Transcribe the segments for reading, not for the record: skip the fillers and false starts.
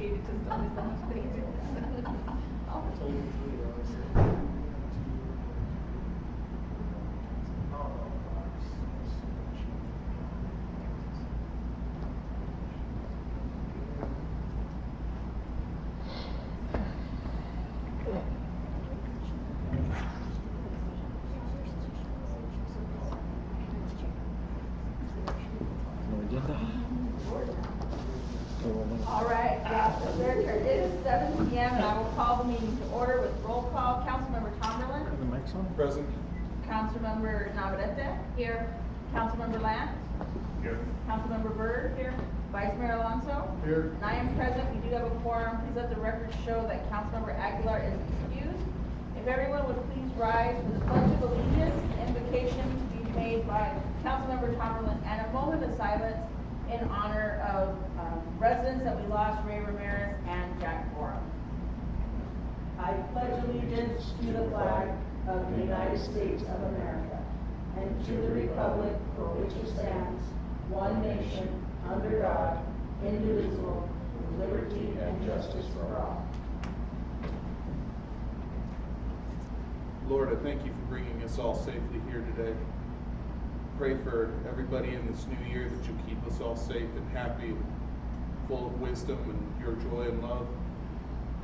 appreciate it because don't miss so much things. All right, it is 7 p.m. and I will call the meeting to order with roll call. Councilmember Tomberlin. The mic's on. Present. Councilmember Navarrete. Here. Councilmember Lance. Here. Councilmember Byrd. Here. Vice Mayor Alonso. Here. And I am present. We do have a quorum. Please let the record show that Councilmember Aguilar is excused. If everyone would please rise for the Pledge of Allegiance, invocation to be made by Councilmember Tomberlin, and a moment of silence in honor of residents that we lost, Ray Ramirez and Jack Borum. I pledge allegiance to the flag of the United States of America and to the republic for which it stands, one nation, under God, indivisible, with liberty and justice for all. Lord, I thank you for bringing us all safely here today. Pray for everybody in this new year that you keep us all safe and happy and full of wisdom and your joy and love.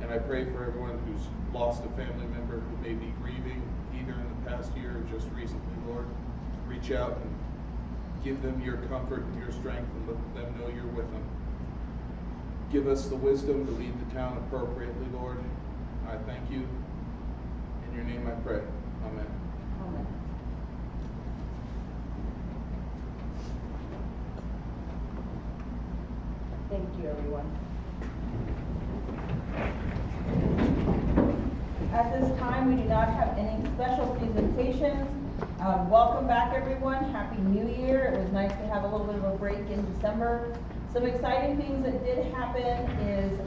And I pray for everyone who's lost a family member who may be grieving either in the past year or just recently, Lord. Reach out and give them your comfort and your strength and let them know you're with them. Give us the wisdom to lead the town appropriately, Lord. I thank you. In your name I pray. Amen. Amen. Thank you, everyone. At this time, we do not have any special presentations. Welcome back, everyone. Happy New Year. It was nice to have a little bit of a break in December. Some exciting things that did happen is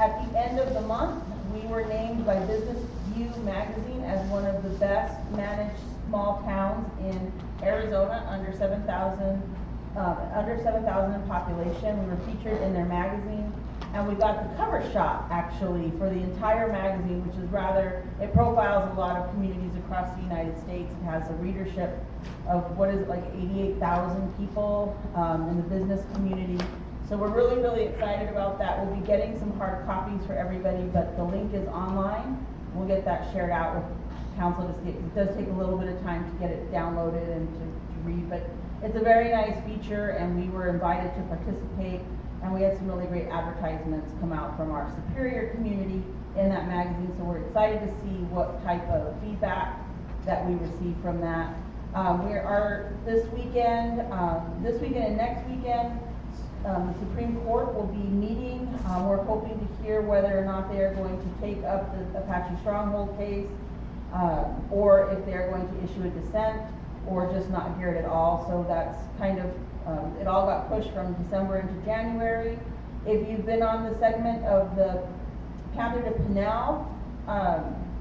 at the end of the month, we were named by Business View magazine as one of the best managed small towns in Arizona, under 7,000 in population. We were featured in their magazine, and we got the cover shot actually for the entire magazine, which is it profiles a lot of communities across the United States. It has a readership of 88,000 people in the business community. So we're really, really excited about that. We'll be getting some hard copies for everybody, but the link is online. We'll get that shared out with council to see it. It does take a little bit of time to get it downloaded and to read, but it's a very nice feature, and we were invited to participate, and we had some really great advertisements come out from our Superior community in that magazine, so we're excited to see what type of feedback that we receive from that. This weekend and next weekend, the Supreme Court will be meeting. We're hoping to hear whether or not they are going to take up the Apache Stronghold case, or if they're going to issue a dissent, or just not hear it at all. So that's kind of, it all got pushed from December into January. If you've been on the segment of the Panther to Pinal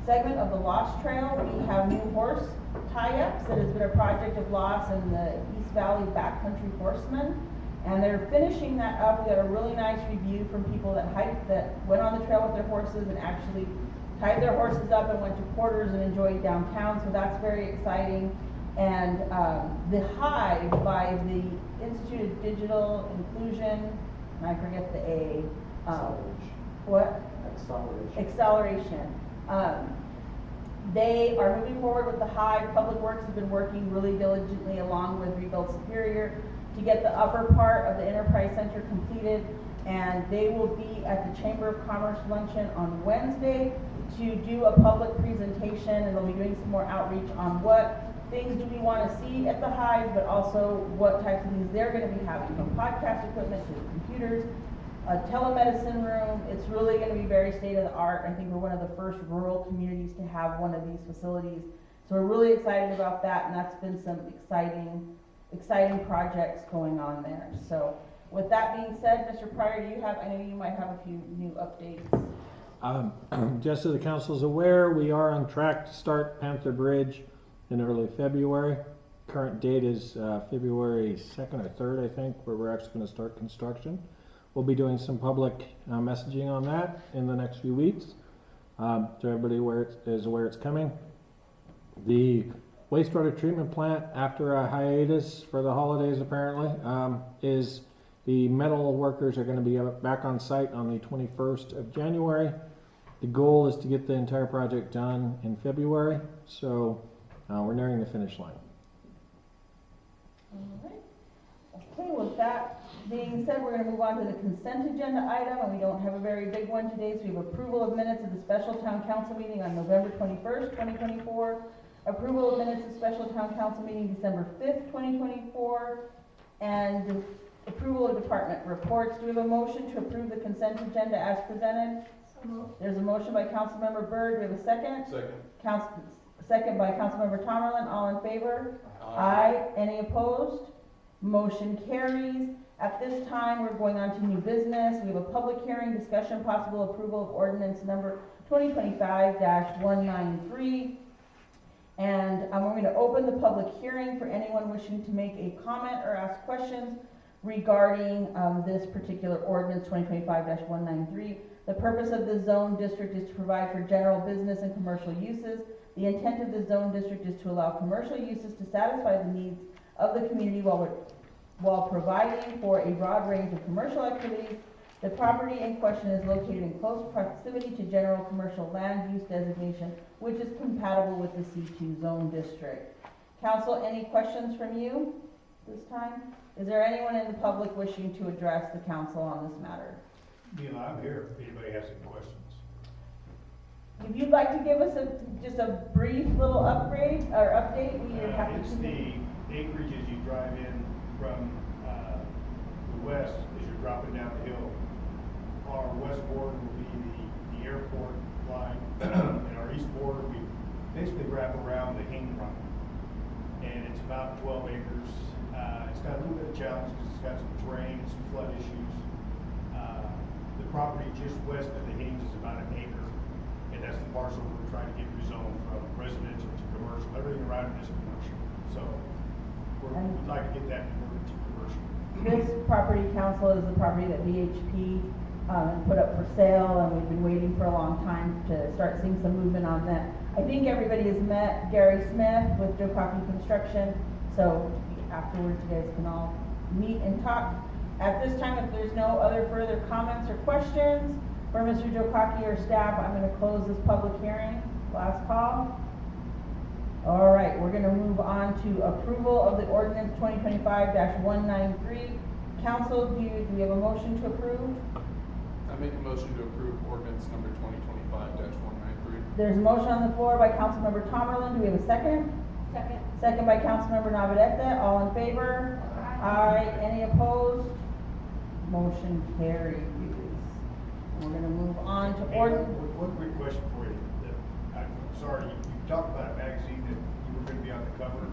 segment of the Lost Trail, we have new horse tie-ups. It has been a project of Lost and the East Valley Backcountry Horsemen. And they're finishing that up. We got a really nice review from people that went on the trail with their horses and actually tied their horses up and went to Porter's and enjoyed downtown. So that's very exciting. And the Hive by the Institute of Digital Inclusion, and I forget the A. What? Acceleration. They are moving forward with the Hive. Public Works has been working really diligently along with Rebuild Superior to get the upper part of the Enterprise Center completed, and they will be at the Chamber of Commerce luncheon on Wednesday to do a public presentation, and they'll be doing some more outreach on what things do we want to see at the Hive, but also what types of things they're going to be having, from podcast equipment to computers, a telemedicine room. It's really going to be very state of the art. I think we're one of the first rural communities to have one of these facilities. So we're really excited about that, and that's been some exciting projects going on there. So with that being said, Mr. Pryor, I know you might have a few new updates. Just so the council's aware, we are on track to start Panther Bridge in early February. Current date is February 2nd or 3rd, I think, where we're actually going to start construction. we'll be doing some public messaging on that in the next few weeks. So everybody is aware it's coming. The wastewater treatment plant, after a hiatus for the holidays apparently, is the metal workers are going to be back on site on the 21st of January. The goal is to get the entire project done in February, so we're nearing the finish line. All right. Okay, with that being said, we're going to move on to the consent agenda item, and we don't have a very big one today, so we have approval of minutes of the special town council meeting on November 21st, 2024, approval of minutes of special town council meeting December 5th, 2024, and approval of department reports. Do we have a motion to approve the consent agenda as presented? There's a motion by Councilmember Byrd. Do we have a second? Second. Second by Councilmember Tomerlin. All in favor? Aye. Any opposed? Motion carries. At this time, we're going on to new business. We have a public hearing, discussion, possible approval of ordinance number 2025-193. And we're going to open the public hearing for anyone wishing to make a comment or ask questions regarding this particular ordinance 2025-193. The purpose of the zone district is to provide for general business and commercial uses. The intent of the zone district is to allow commercial uses to satisfy the needs of the community while providing for a broad range of commercial activities. The property in question is located in close proximity to general commercial land use designation, which is compatible with the C2 zone district. Council, any questions from you this time? Is there anyone in the public wishing to address the council on this matter? Neil, I'm here if anybody has any questions. If you'd like to give us just a brief little update, we are happy It's to. the acreage as you drive in from the west as you're dropping down the hill. Our west border will be the airport line, and our east border, we basically wrap around the Hain Run. And it's about 12 acres. It's got a little bit of challenge because it's got some terrain and some flood issues. The property just west of the Haines is about 1 acre, and that's the parcel we're trying to get rezoned from residential to commercial. Everything around it is commercial, so we'd like to get that converted to commercial. This property, council, is the property that VHP put up for sale, and we've been waiting for a long time to start seeing some movement on that. I think everybody has met Gary Smith with Joe Coffey Construction, so afterwards you guys can all meet and talk. At this time, if there's no other further comments or questions for Mr. Joe Coffey or staff, I'm going to close this public hearing. Last call. All right, we're going to move on to approval of the ordinance 2025-193. Council, do we have a motion to approve? I make a motion to approve ordinance number 2025-193. There's a motion on the floor by Councilmember Tomerlin. Do we have a second? Second. Second by Councilmember Navarrete. All in favor? Aye. Any opposed? Motion carries. We're going to move on to ordinance. One quick question for you. I'm sorry, you talked about a magazine that you were going to be on the cover.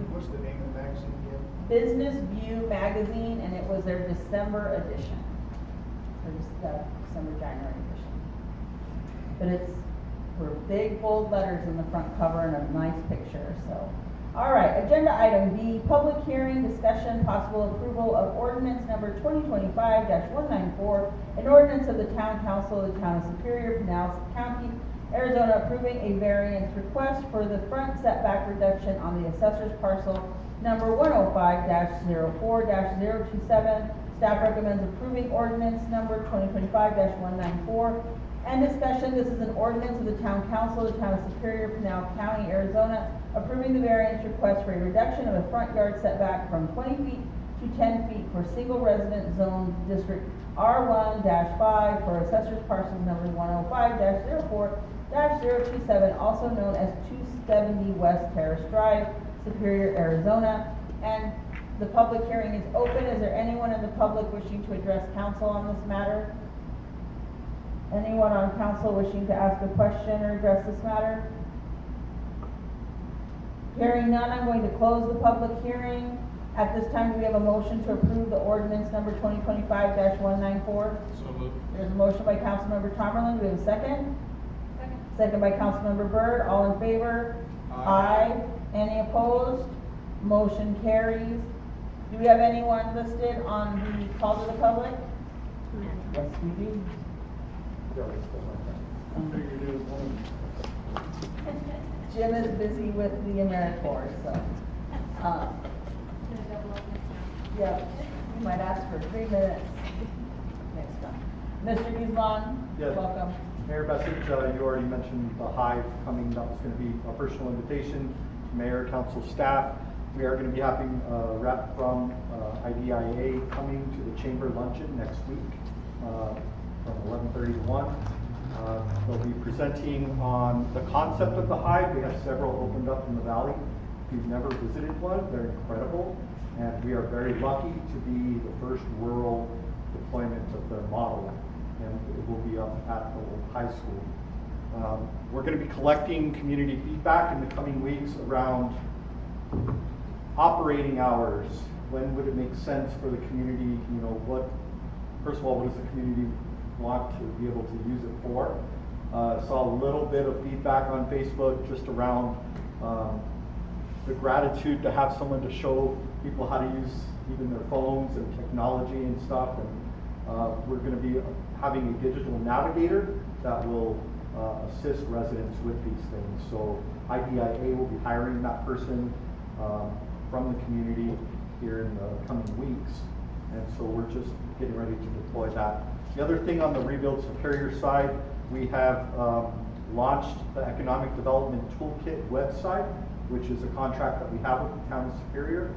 What's the name of the magazine again? Business View magazine, and it was their December edition. Or just December, January edition. But it's for big, bold letters in the front cover and a nice picture, so. All right, agenda item B, public hearing, discussion, possible approval of ordinance number 2025-194, an ordinance of the Town Council of the Town of Superior, Pinellas County, Arizona, approving a variance request for the front setback reduction on the assessor's parcel number 105-04-027. Staff recommends approving ordinance number 2025-194. And discussion, this is an ordinance of the Town Council of the Town of Superior, Pinellas County, Arizona, approving the variance request for a reduction of a front yard setback from 20 feet to 10 feet for single resident zone district R1-5 for assessor's parcel number 105-04-027, also known as 270 West Terrace Drive, Superior, Arizona. And the public hearing is open. Is there anyone in the public wishing to address council on this matter? Anyone on council wishing to ask a question or address this matter? Hearing none, I'm going to close the public hearing. At this time, do we have a motion to approve the ordinance number 2025-194? So moved. There's a motion by Councilmember Tomerlin. Do we have a second? Second by Councilmember Byrd. All in favor? Aye. Any opposed? Motion carries. Do we have anyone listed on the call to the public? Yes, we do. Jim is busy with the AmeriCorps, so, yeah, you might ask for 3 minutes next time. Mr. Guzman, Yes. welcome. Mayor Bessich, you already mentioned the Hive coming. That was going to be a personal invitation to mayor, council, staff. We are going to be having a rep from IDIA coming to the chamber luncheon next week from 11:30 to 1. They'll be presenting on the concept of the Hive. We have several opened up in the valley. If you've never visited one, they're incredible. And we are very lucky to be the first rural deployment of their model. And it will be up at the old high school. We're going to be collecting community feedback in the coming weeks around operating hours. When would it make sense for the community? You know, first of all, what does the community want to be able to use it for? Saw a little bit of feedback on Facebook just around the gratitude to have someone to show people how to use even their phones and technology and stuff. And we're going to be having a digital navigator that will assist residents with these things. So IDIA will be hiring that person from the community here in the coming weeks. And so we're just getting ready to deploy that. The other thing on the Rebuild Superior side, we have launched the Economic Development Toolkit website, which is a contract that we have with the town of Superior.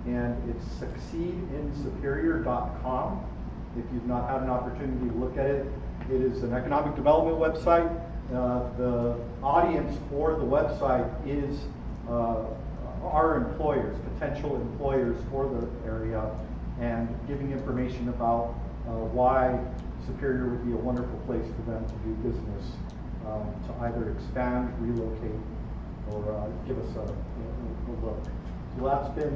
And it's succeedinsuperior.com. If you've not had an opportunity to look at it, it is an economic development website. The audience for the website is our employers, potential employers for the area, and giving information about why Superior would be a wonderful place for them to do business, to either expand, relocate, or give us a look. So that's been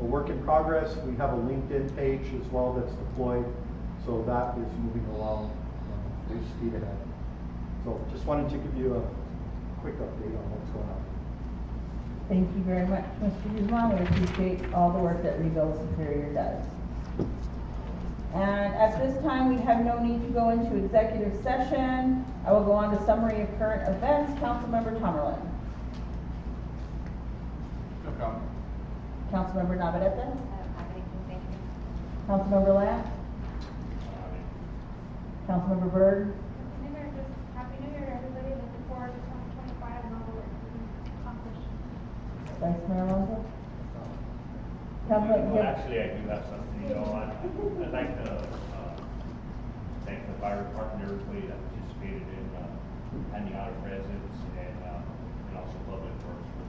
a work in progress. We have a LinkedIn page as well that's deployed, so that is moving along full speed ahead. So just wanted to give you a quick update on what's going on. Thank you very much, Mr. Guzman. We appreciate all the work that Rebuild Superior does. And at this time, we have no need to go into executive session. I will go on to summary of current events. Councilmember Tomerlin. No comment. Councilmember Navarrete. I don't have anything, thank you. Councilmember Lamb. Councilmember Byrd. New Year, just Happy New Year, everybody, looking forward to 2025 and all the work we can accomplish. Vice Mayor Alonso. Well, actually, I do have something, you know, I'd like to thank the fire department, everybody that participated in handing out presents, and also public works for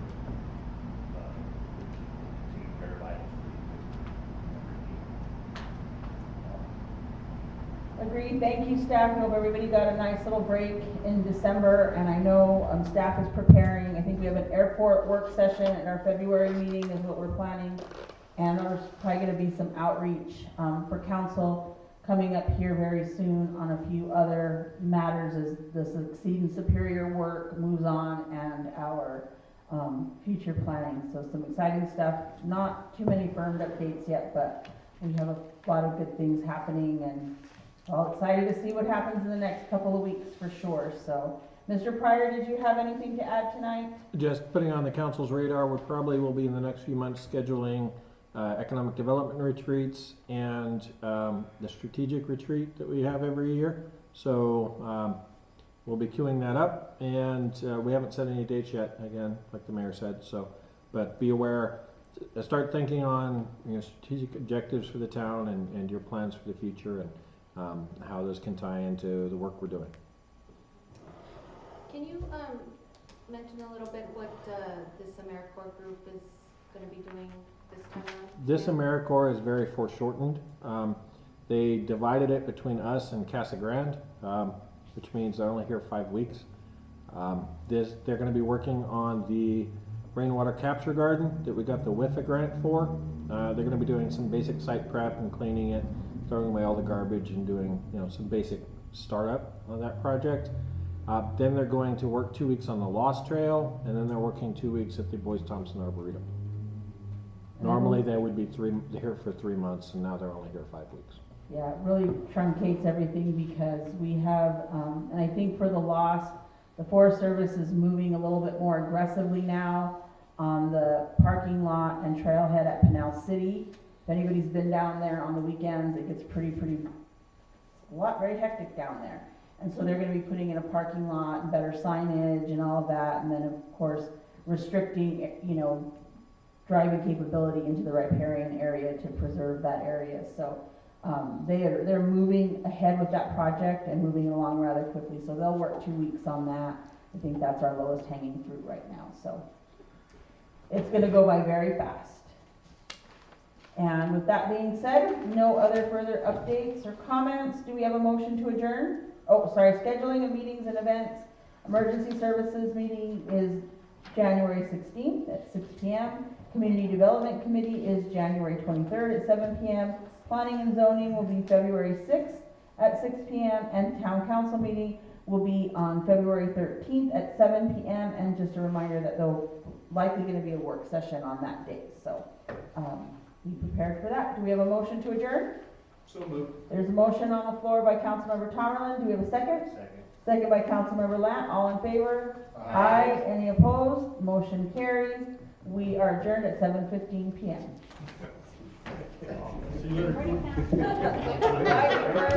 taking care of items. Agreed. Thank you, staff. I hope everybody got a nice little break in December, and I know staff is preparing. I think we have an airport work session at our February meeting is what we're planning. And there's probably going to be some outreach for council coming up here very soon on a few other matters as the Succeed in Superior work moves on and our future planning. So some exciting stuff. Not too many firmed updates yet, but we have a lot of good things happening, and all excited to see what happens in the next couple of weeks for sure. So, Mr. Pryor, did you have anything to add tonight? Just putting on the council's radar, we probably will be in the next few months scheduling economic development retreats and the strategic retreat that we have every year. So we'll be queuing that up, and we haven't set any dates yet, again, like the mayor said. So, but be aware, start thinking on strategic objectives for the town and your plans for the future, and how those can tie into the work we're doing. Can you mention a little bit what this AmeriCorps group is going to be doing this time around? This AmeriCorps is very foreshortened. They divided it between us and Casa Grande, which means they're only here 5 weeks. They're going to be working on the rainwater capture garden that we got the WIFA grant for. They're going to be doing some basic site prep and cleaning it, throwing away all the garbage and doing some basic startup on that project. Then they're going to work 2 weeks on the Lost Trail, and then they're working 2 weeks at the Boyce Thompson Arboretum. Normally they would be here for 3 months, and now they're only here 5 weeks. Yeah, it really truncates everything because we have, and I think for the loss, the Forest Service is moving a little bit more aggressively now on the parking lot and trailhead at Pinal City. If anybody's been down there on the weekends, it gets very hectic down there. And so they're gonna be putting in a parking lot and better signage and all of that, and then of course restricting, driving capability into the riparian area to preserve that area. So they're moving ahead with that project and moving along rather quickly. So they'll work 2 weeks on that. I think that's our lowest hanging fruit right now. So it's gonna go by very fast. And with that being said, no other further updates or comments. Do we have a motion to adjourn? Oh, sorry, scheduling of meetings and events. Emergency Services meeting is January 16th at 6 p.m. Community Development Committee is January 23rd at 7 p.m. Planning and Zoning will be February 6th at 6 p.m. And Town Council meeting will be on February 13th at 7 p.m. And just a reminder that there'll likely going to be a work session on that day. So be prepared for that. Do we have a motion to adjourn? So moved. There's a motion on the floor by Councilmember Tomerlin. Do we have a second? Second. Second by Councilmember Lant. All in favor? Aye. Any opposed? Motion carries. We are adjourned at 7:15 p.m. See you later. Pretty fast.